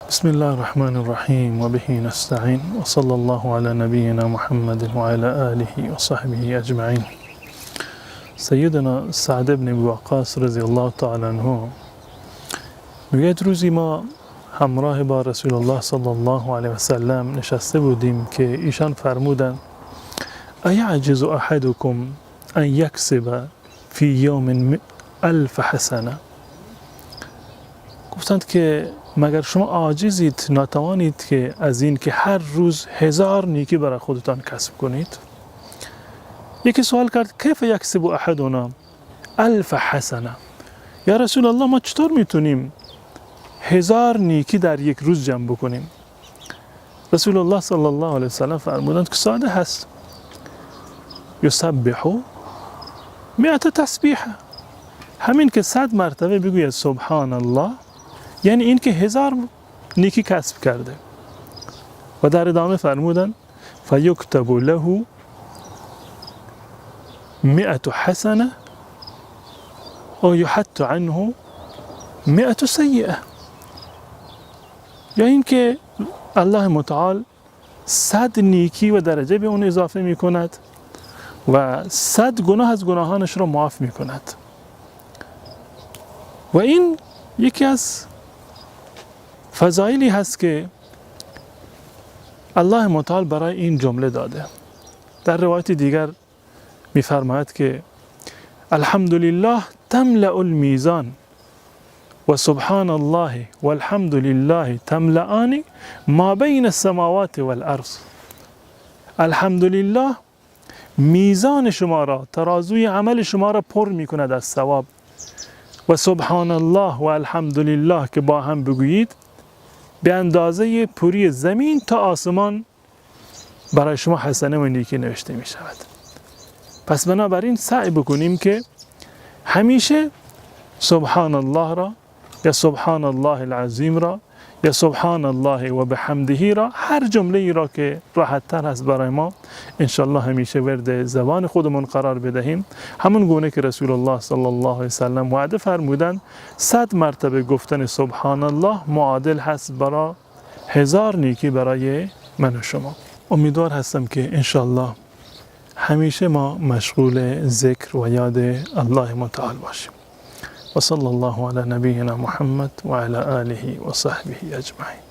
بسم الله الرحمن الرحيم وبه نستعين وصلى الله على نبينا محمد وعلى آله وصحبه أجمعين. سيدنا سعد بن ابی وقاص رضی الله تعالی عنه میگه روزی ما همراه با رسول الله صلی الله علیه و سلم نشسته بودیم که ایشان فرمودند ایعجز احدکم ان یکسب فی یوم 1000 حسنه. گفتند که مگر شما عاجزید، ناتوانید که از این که هر روز 1000 نیکی برای خودتان کسب کنید؟ یکی سوال کرد کیف یکسب احدنا 1000 حسنه؟ یا رسول الله ما چطور میتونیم 1000 نیکی در یک روز جمع بکنیم؟ رسول الله صلی الله علیه وسلم فرمودند که ساده هست، یسبح 100 تسبیحه، همین که 100 مرتبه بگوید سبحان الله، یعنی این که 1000 نیکی کسب کرده. و در ادامه فرمودن فیکتب له 100 حسنه و یحط عنه 100 سیئه، یا این که الله متعال 100 نیکی و درجه به اون اضافه می کند و 100 گناه از گناهانش را معاف می کند. و این یکی از فضایلی هست که الله متعال برای این جمله داده. در روایت دیگر می‌فرماید که الحمدلله تملأ المیزان و سبحان الله والحمد لله تملأان ما بین السماوات والارض. الحمدلله میزان شما را، ترازوی عمل شما را پر می‌کند از ثواب، و سبحان الله و الحمدلله که با هم بگویید به اندازه پوری زمین تا آسمان برای شما حسنه و نیکی نوشته می شود. پس بنابراین سعی بکنیم که همیشه سبحان الله را یا سبحان الله العظیم را یا سبحان الله و بحمده را، هر جمله ای را که راحت تر هست برای ما انشالله همیشه ورد زبان خودمون قرار بدهیم، همون گونه که رسول الله صلی الله علیه وسلم وعده فرمودن 100 مرتبه گفتن سبحان الله معادل هست برای 1000 نیکی برای من و شما. امیدوار هستم که انشالله همیشه ما مشغول ذکر و یاد الله متعال باشیم. و صلی الله علی نبینا محمد و علی آله و صحبه اجمعین.